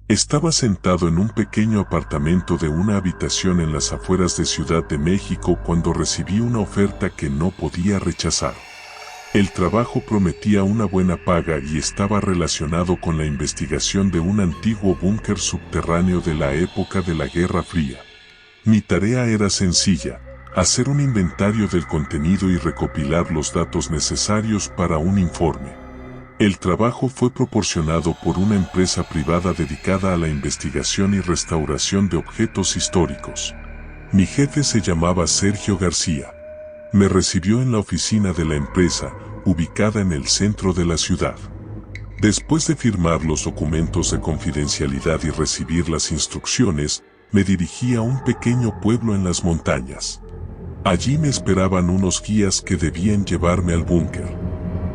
Estaba sentado en un pequeño apartamento de una habitación en las afueras de Ciudad de México cuando recibí una oferta que no podía rechazar. El trabajo prometía una buena paga y estaba relacionado con la investigación de un antiguo búnker subterráneo de la época de la Guerra Fría. Mi tarea era sencilla: hacer un inventario del contenido y recopilar los datos necesarios para un informe. El trabajo fue proporcionado por una empresa privada dedicada a la investigación y restauración de objetos históricos. Mi jefe se llamaba Sergio García. Me recibió en la oficina de la empresa, ubicada en el centro de la ciudad. Después de firmar los documentos de confidencialidad y recibir las instrucciones, me dirigí a un pequeño pueblo en las montañas. Allí me esperaban unos guías que debían llevarme al búnker.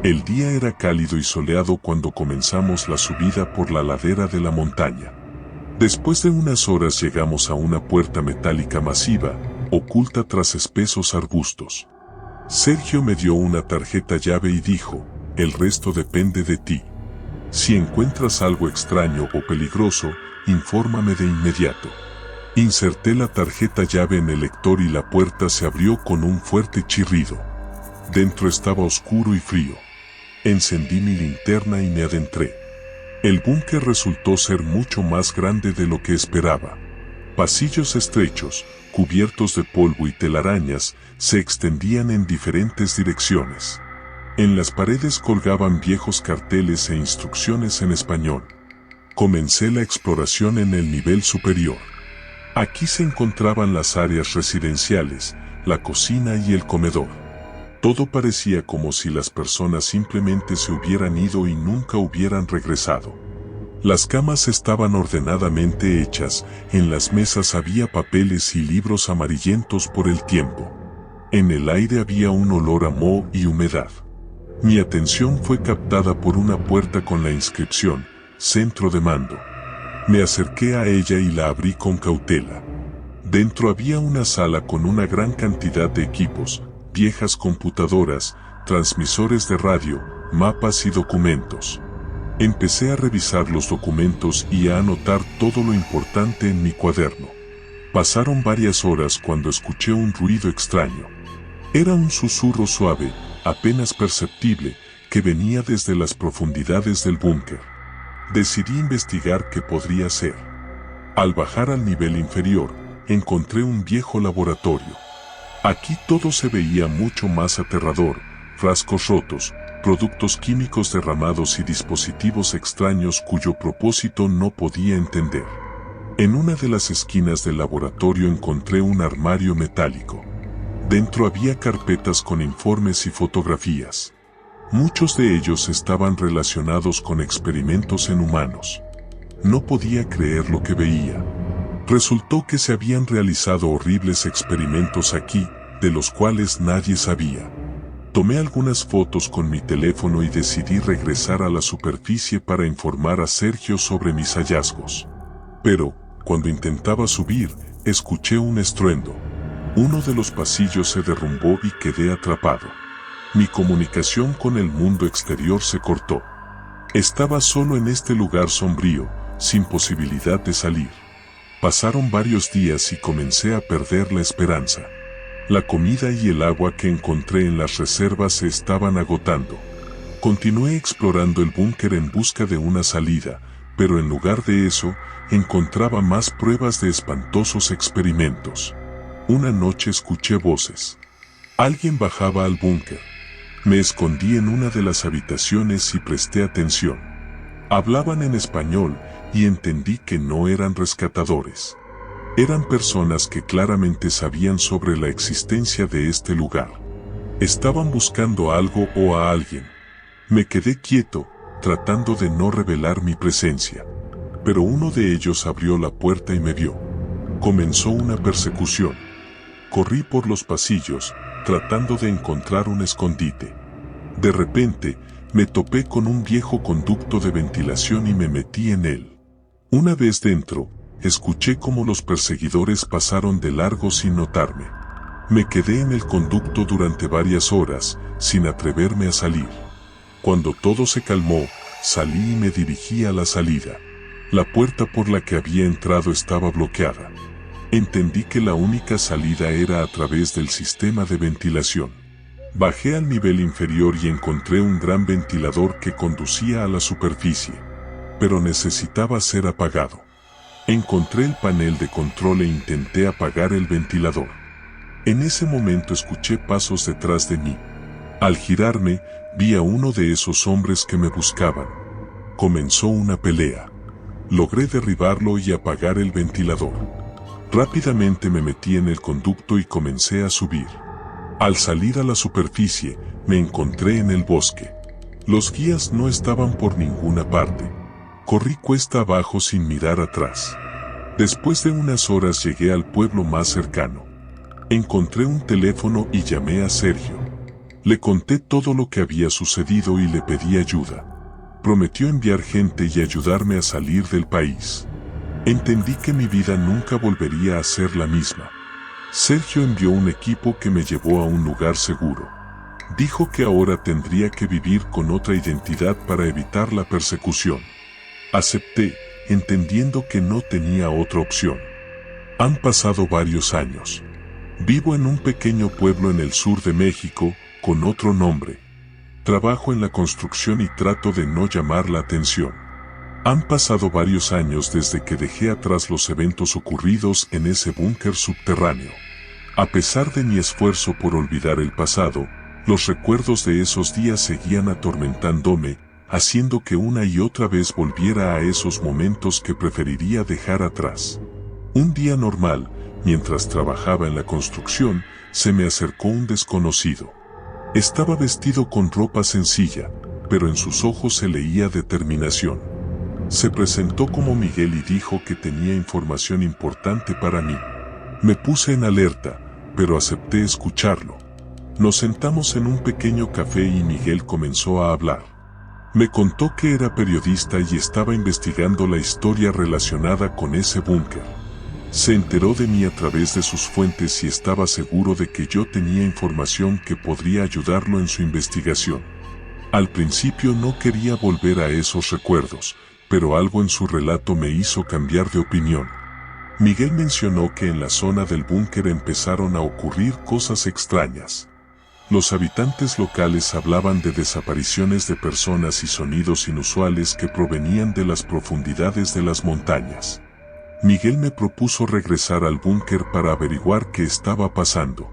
El día era cálido y soleado cuando comenzamos la subida por la ladera de la montaña. Después de unas horas llegamos a una puerta metálica masiva, oculta tras espesos arbustos. Sergio me dio una tarjeta llave y dijo: "El resto depende de ti. Si encuentras algo extraño o peligroso, infórmame de inmediato". Inserté la tarjeta llave en el lector y la puerta se abrió con un fuerte chirrido. Dentro estaba oscuro y frío. Encendí mi linterna y me adentré. El búnker resultó ser mucho más grande de lo que esperaba. Pasillos estrechos, cubiertos de polvo y telarañas, se extendían en diferentes direcciones. En las paredes colgaban viejos carteles e instrucciones en español. Comencé la exploración en el nivel superior. Aquí se encontraban las áreas residenciales, la cocina y el comedor. Todo parecía como si las personas simplemente se hubieran ido y nunca hubieran regresado. Las camas estaban ordenadamente hechas, en las mesas había papeles y libros amarillentos por el tiempo. En el aire había un olor a moho y humedad. Mi atención fue captada por una puerta con la inscripción: Centro de Mando. Me acerqué a ella y la abrí con cautela. Dentro había una sala con una gran cantidad de equipos, viejas computadoras, transmisores de radio, mapas y documentos. Empecé a revisar los documentos y a anotar todo lo importante en mi cuaderno. Pasaron varias horas cuando escuché un ruido extraño. Era un susurro suave, apenas perceptible, que venía desde las profundidades del búnker. Decidí investigar qué podría ser. Al bajar al nivel inferior, encontré un viejo laboratorio. Aquí todo se veía mucho más aterrador: frascos rotos, productos químicos derramados y dispositivos extraños cuyo propósito no podía entender. En una de las esquinas del laboratorio encontré un armario metálico. Dentro había carpetas con informes y fotografías. Muchos de ellos estaban relacionados con experimentos en humanos. No podía creer lo que veía. Resultó que se habían realizado horribles experimentos aquí, de los cuales nadie sabía. Tomé algunas fotos con mi teléfono y decidí regresar a la superficie para informar a Sergio sobre mis hallazgos. Pero, cuando intentaba subir, escuché un estruendo. Uno de los pasillos se derrumbó y quedé atrapado. Mi comunicación con el mundo exterior se cortó. Estaba solo en este lugar sombrío, sin posibilidad de salir. Pasaron varios días y comencé a perder la esperanza. La comida y el agua que encontré en las reservas se estaban agotando. Continué explorando el búnker en busca de una salida, pero en lugar de eso, encontraba más pruebas de espantosos experimentos. Una noche escuché voces. Alguien bajaba al búnker. Me escondí en una de las habitaciones y presté atención. Hablaban en español y entendí que no eran rescatadores. Eran personas que claramente sabían sobre la existencia de este lugar. Estaban buscando algo o a alguien. Me quedé quieto, tratando de no revelar mi presencia. Pero uno de ellos abrió la puerta y me vio. Comenzó una persecución. Corrí por los pasillos, tratando de encontrar un escondite. De repente, me topé con un viejo conducto de ventilación y me metí en él. Una vez dentro, escuché cómo los perseguidores pasaron de largo sin notarme. Me quedé en el conducto durante varias horas, sin atreverme a salir. Cuando todo se calmó, salí y me dirigí a la salida. La puerta por la que había entrado estaba bloqueada. Entendí que la única salida era a través del sistema de ventilación. Bajé al nivel inferior y encontré un gran ventilador que conducía a la superficie, pero necesitaba ser apagado. Encontré el panel de control e intenté apagar el ventilador. En ese momento escuché pasos detrás de mí. Al girarme, vi a uno de esos hombres que me buscaban. Comenzó una pelea. Logré derribarlo y apagar el ventilador. Rápidamente me metí en el conducto y comencé a subir. Al salir a la superficie, me encontré en el bosque. Los guías no estaban por ninguna parte. Corrí cuesta abajo sin mirar atrás. Después de unas horas llegué al pueblo más cercano. Encontré un teléfono y llamé a Sergio. Le conté todo lo que había sucedido y le pedí ayuda. Prometió enviar gente y ayudarme a salir del país. Entendí que mi vida nunca volvería a ser la misma. Sergio envió un equipo que me llevó a un lugar seguro. Dijo que ahora tendría que vivir con otra identidad para evitar la persecución. Acepté, entendiendo que no tenía otra opción. Han pasado varios años. Vivo en un pequeño pueblo en el sur de México, con otro nombre. Trabajo en la construcción y trato de no llamar la atención. Han pasado varios años desde que dejé atrás los eventos ocurridos en ese búnker subterráneo. A pesar de mi esfuerzo por olvidar el pasado, los recuerdos de esos días seguían atormentándome, haciendo que una y otra vez volviera a esos momentos que preferiría dejar atrás. Un día normal, mientras trabajaba en la construcción, se me acercó un desconocido. Estaba vestido con ropa sencilla, pero en sus ojos se leía determinación. Se presentó como Miguel y dijo que tenía información importante para mí. Me puse en alerta, pero acepté escucharlo. Nos sentamos en un pequeño café y Miguel comenzó a hablar. Me contó que era periodista y estaba investigando la historia relacionada con ese búnker. Se enteró de mí a través de sus fuentes y estaba seguro de que yo tenía información que podría ayudarlo en su investigación. Al principio no quería volver a esos recuerdos, pero algo en su relato me hizo cambiar de opinión. Miguel mencionó que en la zona del búnker empezaron a ocurrir cosas extrañas. Los habitantes locales hablaban de desapariciones de personas y sonidos inusuales que provenían de las profundidades de las montañas. Miguel me propuso regresar al búnker para averiguar qué estaba pasando.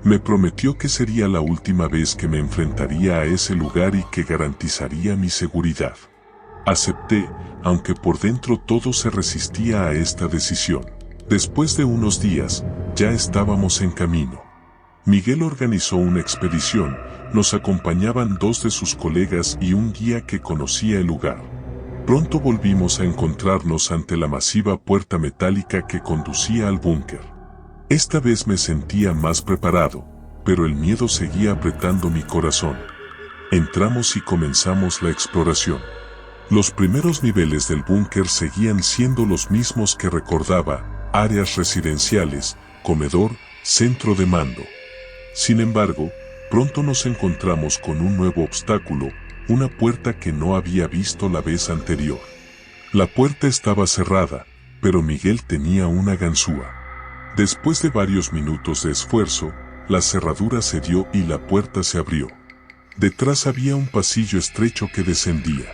Me prometió que sería la última vez que me enfrentaría a ese lugar y que garantizaría mi seguridad. Acepté, aunque por dentro todo se resistía a esta decisión. Después de unos días, ya estábamos en camino. Miguel organizó una expedición, nos acompañaban 2 de sus colegas y un guía que conocía el lugar. Pronto volvimos a encontrarnos ante la masiva puerta metálica que conducía al búnker. Esta vez me sentía más preparado, pero el miedo seguía apretando mi corazón. Entramos y comenzamos la exploración. Los primeros niveles del búnker seguían siendo los mismos que recordaba: áreas residenciales, comedor, centro de mando. Sin embargo, pronto nos encontramos con un nuevo obstáculo, una puerta que no había visto la vez anterior. La puerta estaba cerrada, pero Miguel tenía una ganzúa. Después de varios minutos de esfuerzo, la cerradura cedió y la puerta se abrió. Detrás había un pasillo estrecho que descendía.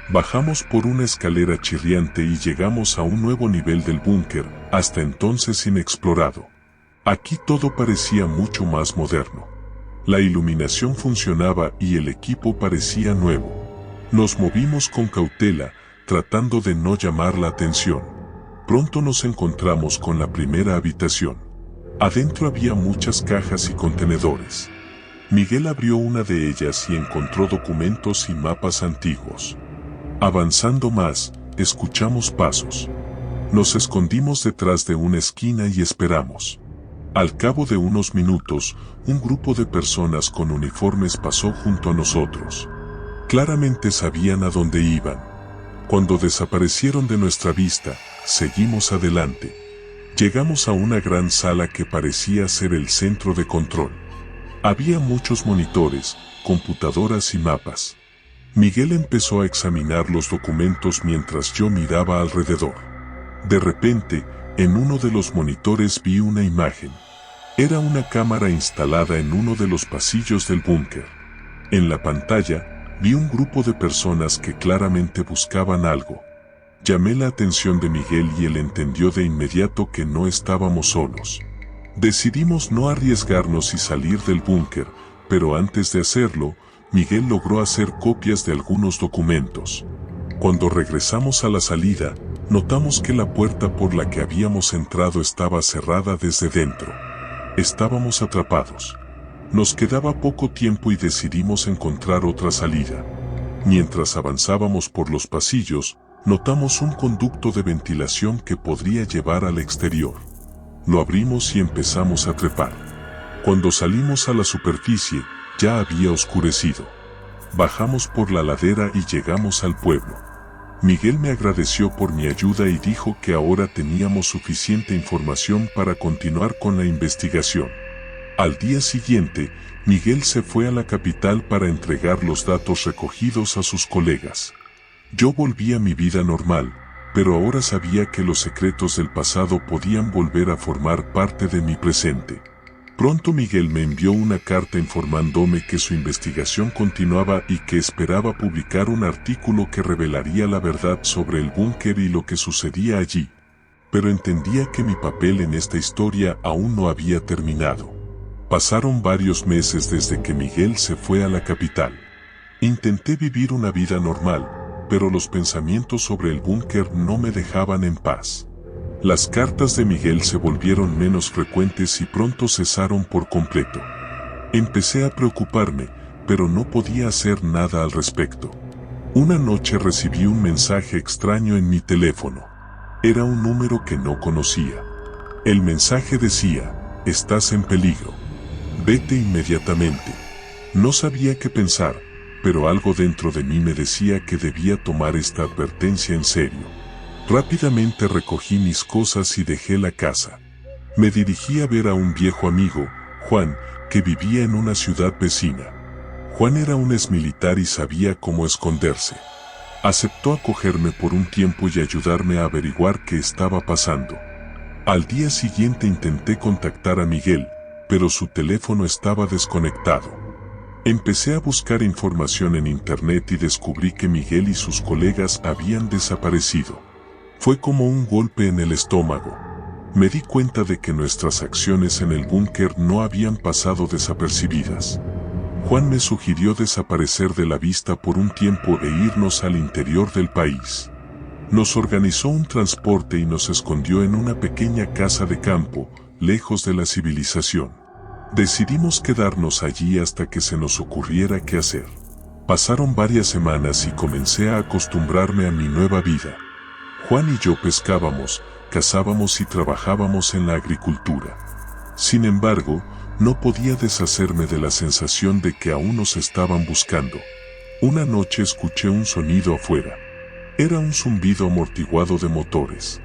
Bajamos por una escalera chirriante y llegamos a un nuevo nivel del búnker, hasta entonces inexplorado. Aquí todo parecía mucho más moderno. La iluminación funcionaba y el equipo parecía nuevo. Nos movimos con cautela, tratando de no llamar la atención. Pronto nos encontramos con la primera habitación. Adentro había muchas cajas y contenedores. Miguel abrió una de ellas y encontró documentos y mapas antiguos. Avanzando más, escuchamos pasos. Nos escondimos detrás de una esquina y esperamos. Al cabo de unos minutos, un grupo de personas con uniformes pasó junto a nosotros. Claramente sabían a dónde iban. Cuando desaparecieron de nuestra vista, seguimos adelante. Llegamos a una gran sala que parecía ser el centro de control. Había muchos monitores, computadoras y mapas. Miguel empezó a examinar los documentos mientras yo miraba alrededor. De repente, en uno de los monitores vi una imagen. Era una cámara instalada en uno de los pasillos del búnker. En la pantalla, vi un grupo de personas que claramente buscaban algo. Llamé la atención de Miguel y él entendió de inmediato que no estábamos solos. Decidimos no arriesgarnos y salir del búnker, pero antes de hacerlo, Miguel logró hacer copias de algunos documentos. Cuando regresamos a la salida, notamos que la puerta por la que habíamos entrado estaba cerrada desde dentro. Estábamos atrapados. Nos quedaba poco tiempo y decidimos encontrar otra salida. Mientras avanzábamos por los pasillos, notamos un conducto de ventilación que podría llevar al exterior. Lo abrimos y empezamos a trepar. Cuando salimos a la superficie, ya había oscurecido. Bajamos por la ladera y llegamos al pueblo. Miguel me agradeció por mi ayuda y dijo que ahora teníamos suficiente información para continuar con la investigación. Al día siguiente, Miguel se fue a la capital para entregar los datos recogidos a sus colegas. Yo volví a mi vida normal, pero ahora sabía que los secretos del pasado podían volver a formar parte de mi presente. Pronto Miguel me envió una carta informándome que su investigación continuaba y que esperaba publicar un artículo que revelaría la verdad sobre el búnker y lo que sucedía allí. Pero entendía que mi papel en esta historia aún no había terminado. Pasaron varios meses desde que Miguel se fue a la capital. Intenté vivir una vida normal, pero los pensamientos sobre el búnker no me dejaban en paz. Las cartas de Miguel se volvieron menos frecuentes y pronto cesaron por completo. Empecé a preocuparme, pero no podía hacer nada al respecto. Una noche recibí un mensaje extraño en mi teléfono. Era un número que no conocía. El mensaje decía: "Estás en peligro. Vete inmediatamente". No sabía qué pensar, pero algo dentro de mí me decía que debía tomar esta advertencia en serio. Rápidamente recogí mis cosas y dejé la casa. Me dirigí a ver a un viejo amigo, Juan, que vivía en una ciudad vecina. Juan era un exmilitar y sabía cómo esconderse. Aceptó acogerme por un tiempo y ayudarme a averiguar qué estaba pasando. Al día siguiente intenté contactar a Miguel, pero su teléfono estaba desconectado. Empecé a buscar información en internet y descubrí que Miguel y sus colegas habían desaparecido. Fue como un golpe en el estómago. Me di cuenta de que nuestras acciones en el búnker no habían pasado desapercibidas. Juan me sugirió desaparecer de la vista por un tiempo e irnos al interior del país. Nos organizó un transporte y nos escondió en una pequeña casa de campo, lejos de la civilización. Decidimos quedarnos allí hasta que se nos ocurriera qué hacer. Pasaron varias semanas y comencé a acostumbrarme a mi nueva vida. Juan y yo pescábamos, cazábamos y trabajábamos en la agricultura. Sin embargo, no podía deshacerme de la sensación de que aún nos estaban buscando. Una noche escuché un sonido afuera. Era un zumbido amortiguado de motores.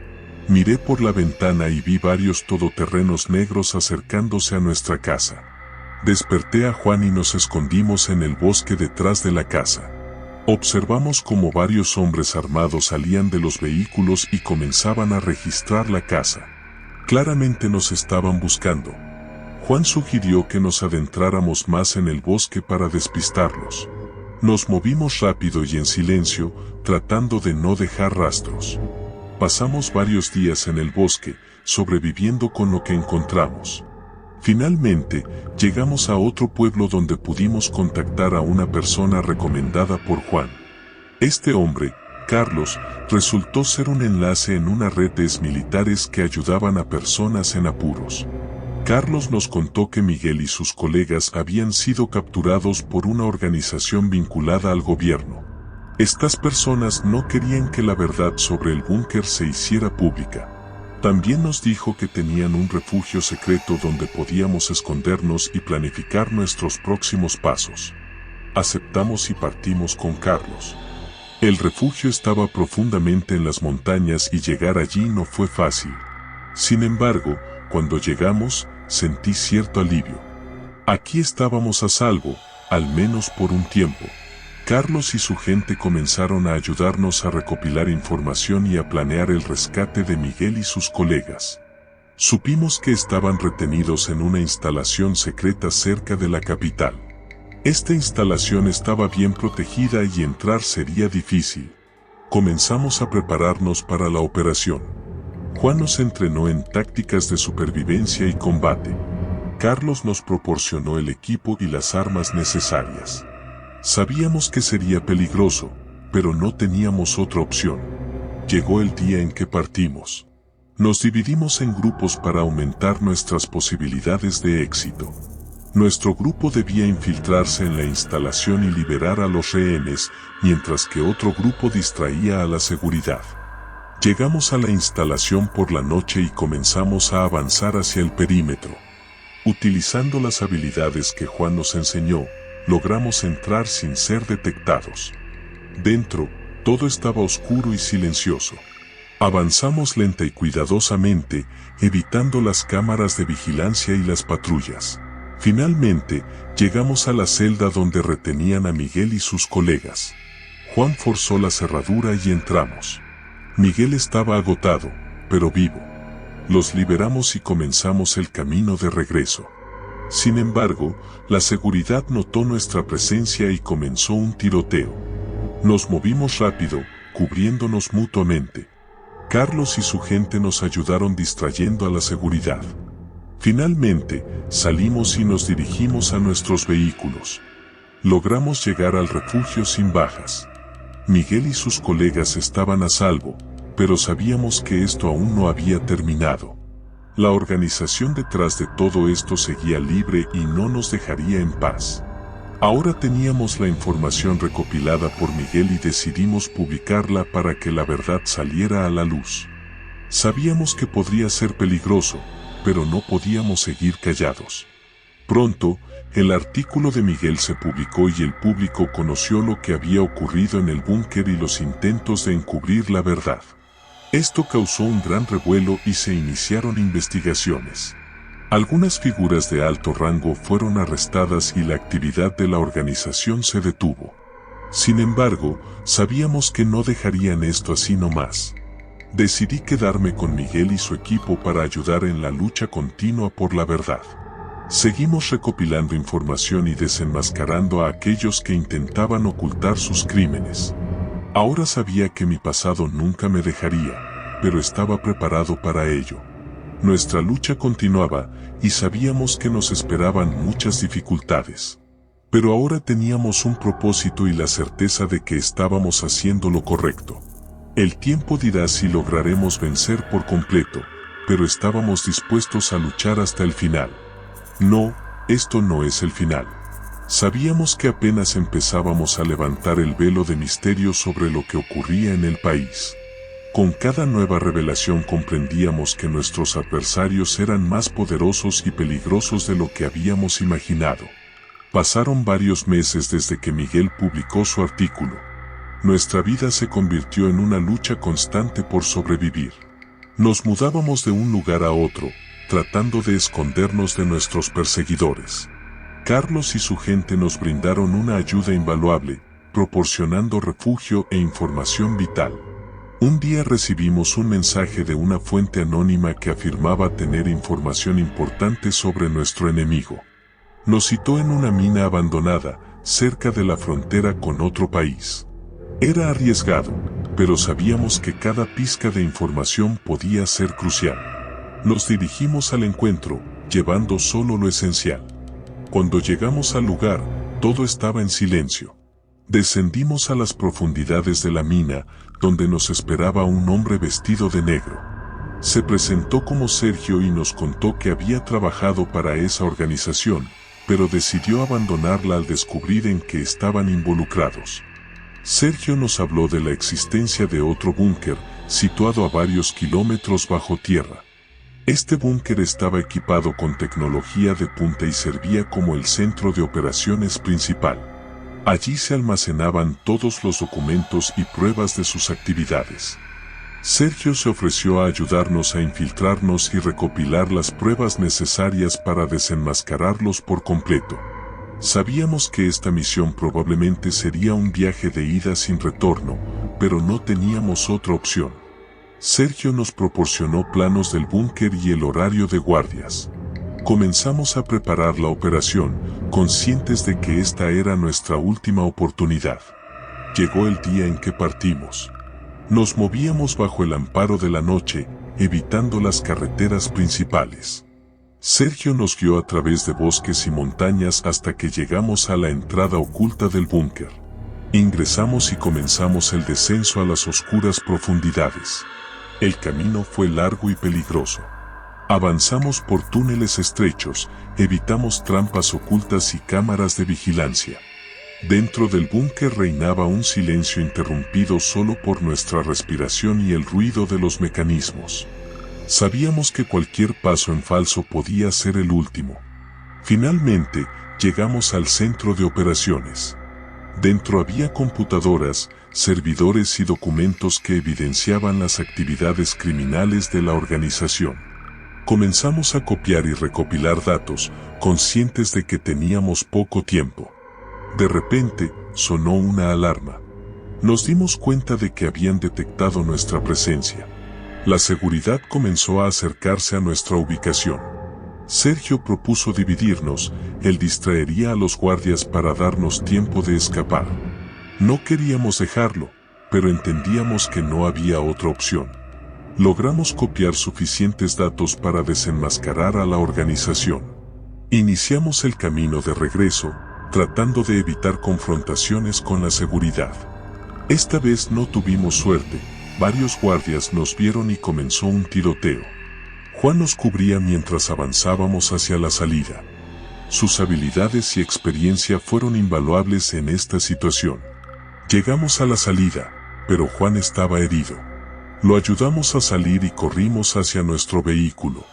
Miré por la ventana y vi varios todoterrenos negros acercándose a nuestra casa. Desperté a Juan y nos escondimos en el bosque detrás de la casa. Observamos cómo varios hombres armados salían de los vehículos y comenzaban a registrar la casa. Claramente nos estaban buscando. Juan sugirió que nos adentráramos más en el bosque para despistarlos. Nos movimos rápido y en silencio, tratando de no dejar rastros. Pasamos varios días en el bosque, sobreviviendo con lo que encontramos. Finalmente, llegamos a otro pueblo donde pudimos contactar a una persona recomendada por Juan. Este hombre, Carlos, resultó ser un enlace en una red de exmilitares que ayudaban a personas en apuros. Carlos nos contó que Miguel y sus colegas habían sido capturados por una organización vinculada al gobierno. Estas personas no querían que la verdad sobre el búnker se hiciera pública. También nos dijo que tenían un refugio secreto donde podíamos escondernos y planificar nuestros próximos pasos. Aceptamos y partimos con Carlos. El refugio estaba profundamente en las montañas y llegar allí no fue fácil. Sin embargo, cuando llegamos, sentí cierto alivio. Aquí estábamos a salvo, al menos por un tiempo. Carlos y su gente comenzaron a ayudarnos a recopilar información y a planear el rescate de Miguel y sus colegas. Supimos que estaban retenidos en una instalación secreta cerca de la capital. Esta instalación estaba bien protegida y entrar sería difícil. Comenzamos a prepararnos para la operación. Juan nos entrenó en tácticas de supervivencia y combate. Carlos nos proporcionó el equipo y las armas necesarias. Sabíamos que sería peligroso, pero no teníamos otra opción. Llegó el día en que partimos. Nos dividimos en grupos para aumentar nuestras posibilidades de éxito. Nuestro grupo debía infiltrarse en la instalación y liberar a los rehenes, mientras que otro grupo distraía a la seguridad. Llegamos a la instalación por la noche y comenzamos a avanzar hacia el perímetro. Utilizando las habilidades que Juan nos enseñó, logramos entrar sin ser detectados. Dentro, todo estaba oscuro y silencioso. Avanzamos lenta y cuidadosamente, evitando las cámaras de vigilancia y las patrullas. Finalmente, llegamos a la celda donde retenían a Miguel y sus colegas. Juan forzó la cerradura y entramos. Miguel estaba agotado, pero vivo. Los liberamos y comenzamos el camino de regreso. Sin embargo, la seguridad notó nuestra presencia y comenzó un tiroteo. Nos movimos rápido, cubriéndonos mutuamente. Carlos y su gente nos ayudaron distrayendo a la seguridad. Finalmente, salimos y nos dirigimos a nuestros vehículos. Logramos llegar al refugio sin bajas. Miguel y sus colegas estaban a salvo, pero sabíamos que esto aún no había terminado. La organización detrás de todo esto seguía libre y no nos dejaría en paz. Ahora teníamos la información recopilada por Miguel y decidimos publicarla para que la verdad saliera a la luz. Sabíamos que podría ser peligroso, pero no podíamos seguir callados. Pronto, el artículo de Miguel se publicó y el público conoció lo que había ocurrido en el búnker y los intentos de encubrir la verdad. Esto causó un gran revuelo y se iniciaron investigaciones. Algunas figuras de alto rango fueron arrestadas y la actividad de la organización se detuvo. Sin embargo, sabíamos que no dejarían esto así nomás. Decidí quedarme con Miguel y su equipo para ayudar en la lucha continua por la verdad. Seguimos recopilando información y desenmascarando a aquellos que intentaban ocultar sus crímenes. Ahora sabía que mi pasado nunca me dejaría, pero estaba preparado para ello. Nuestra lucha continuaba y sabíamos que nos esperaban muchas dificultades. Pero ahora teníamos un propósito y la certeza de que estábamos haciendo lo correcto. El tiempo dirá si lograremos vencer por completo, pero estábamos dispuestos a luchar hasta el final. No, esto no es el final. Sabíamos que apenas empezábamos a levantar el velo de misterio sobre lo que ocurría en el país. Con cada nueva revelación comprendíamos que nuestros adversarios eran más poderosos y peligrosos de lo que habíamos imaginado. Pasaron varios meses desde que Miguel publicó su artículo. Nuestra vida se convirtió en una lucha constante por sobrevivir. Nos mudábamos de un lugar a otro, tratando de escondernos de nuestros perseguidores. Carlos y su gente nos brindaron una ayuda invaluable, proporcionando refugio e información vital. Un día recibimos un mensaje de una fuente anónima que afirmaba tener información importante sobre nuestro enemigo. Nos citó en una mina abandonada, cerca de la frontera con otro país. Era arriesgado, pero sabíamos que cada pizca de información podía ser crucial. Nos dirigimos al encuentro, llevando solo lo esencial. Cuando llegamos al lugar, todo estaba en silencio. Descendimos a las profundidades de la mina, donde nos esperaba un hombre vestido de negro. Se presentó como Sergio y nos contó que había trabajado para esa organización, pero decidió abandonarla al descubrir en qué estaban involucrados. Sergio nos habló de la existencia de otro búnker, situado a varios kilómetros bajo tierra. Este búnker estaba equipado con tecnología de punta y servía como el centro de operaciones principal. Allí se almacenaban todos los documentos y pruebas de sus actividades. Sergio se ofreció a ayudarnos a infiltrarnos y recopilar las pruebas necesarias para desenmascararlos por completo. Sabíamos que esta misión probablemente sería un viaje de ida sin retorno, pero no teníamos otra opción. Sergio nos proporcionó planos del búnker y el horario de guardias. Comenzamos a preparar la operación, conscientes de que esta era nuestra última oportunidad. Llegó el día en que partimos. Nos movíamos bajo el amparo de la noche, evitando las carreteras principales. Sergio nos guió a través de bosques y montañas hasta que llegamos a la entrada oculta del búnker. Ingresamos y comenzamos el descenso a las oscuras profundidades. El camino fue largo y peligroso. Avanzamos por túneles estrechos, evitamos trampas ocultas y cámaras de vigilancia. Dentro del búnker reinaba un silencio interrumpido solo por nuestra respiración y el ruido de los mecanismos. Sabíamos que cualquier paso en falso podía ser el último. Finalmente, llegamos al centro de operaciones. Dentro había computadoras, servidores y documentos que evidenciaban las actividades criminales de la organización. Comenzamos a copiar y recopilar datos, conscientes de que teníamos poco tiempo. De repente, sonó una alarma. Nos dimos cuenta de que habían detectado nuestra presencia. La seguridad comenzó a acercarse a nuestra ubicación. Sergio propuso dividirnos, él distraería a los guardias para darnos tiempo de escapar. No queríamos dejarlo, pero entendíamos que no había otra opción. Logramos copiar suficientes datos para desenmascarar a la organización. Iniciamos el camino de regreso, tratando de evitar confrontaciones con la seguridad. Esta vez no tuvimos suerte, varios guardias nos vieron y comenzó un tiroteo. Juan nos cubría mientras avanzábamos hacia la salida. Sus habilidades y experiencia fueron invaluables en esta situación. Llegamos a la salida, pero Juan estaba herido. Lo ayudamos a salir y corrimos hacia nuestro vehículo.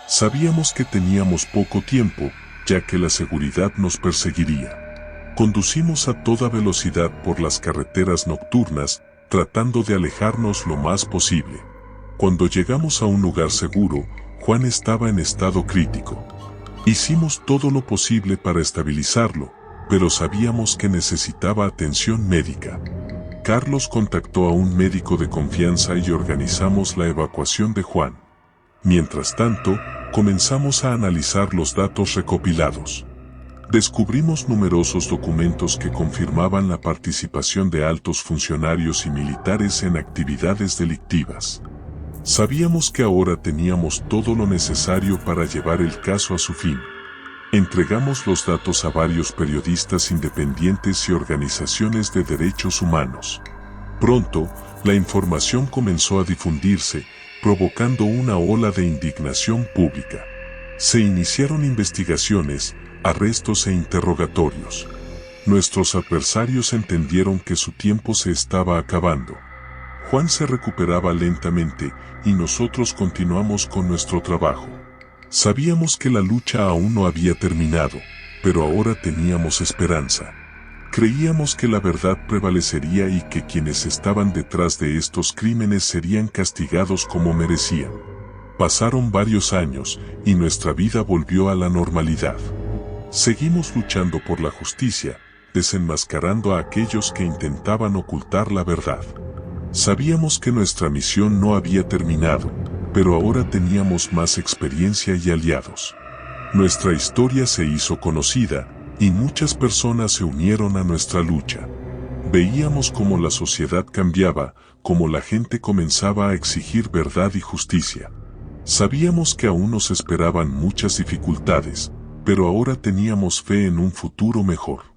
Sabíamos que teníamos poco tiempo, ya que la seguridad nos perseguiría. Conducimos a toda velocidad por las carreteras nocturnas, tratando de alejarnos lo más posible. Cuando llegamos a un lugar seguro, Juan estaba en estado crítico. Hicimos todo lo posible para estabilizarlo, pero sabíamos que necesitaba atención médica. Carlos contactó a un médico de confianza y organizamos la evacuación de Juan. Mientras tanto, comenzamos a analizar los datos recopilados. Descubrimos numerosos documentos que confirmaban la participación de altos funcionarios y militares en actividades delictivas. Sabíamos que ahora teníamos todo lo necesario para llevar el caso a su fin. Entregamos los datos a varios periodistas independientes y organizaciones de derechos humanos. Pronto, la información comenzó a difundirse, provocando una ola de indignación pública. Se iniciaron investigaciones, arrestos e interrogatorios. Nuestros adversarios entendieron que su tiempo se estaba acabando. Juan se recuperaba lentamente y nosotros continuamos con nuestro trabajo. Sabíamos que la lucha aún no había terminado, pero ahora teníamos esperanza. Creíamos que la verdad prevalecería y que quienes estaban detrás de estos crímenes serían castigados como merecían. Pasaron varios años y nuestra vida volvió a la normalidad. Seguimos luchando por la justicia, desenmascarando a aquellos que intentaban ocultar la verdad. Sabíamos que nuestra misión no había terminado, pero ahora teníamos más experiencia y aliados. Nuestra historia se hizo conocida, y muchas personas se unieron a nuestra lucha. Veíamos cómo la sociedad cambiaba, cómo la gente comenzaba a exigir verdad y justicia. Sabíamos que aún nos esperaban muchas dificultades, pero ahora teníamos fe en un futuro mejor.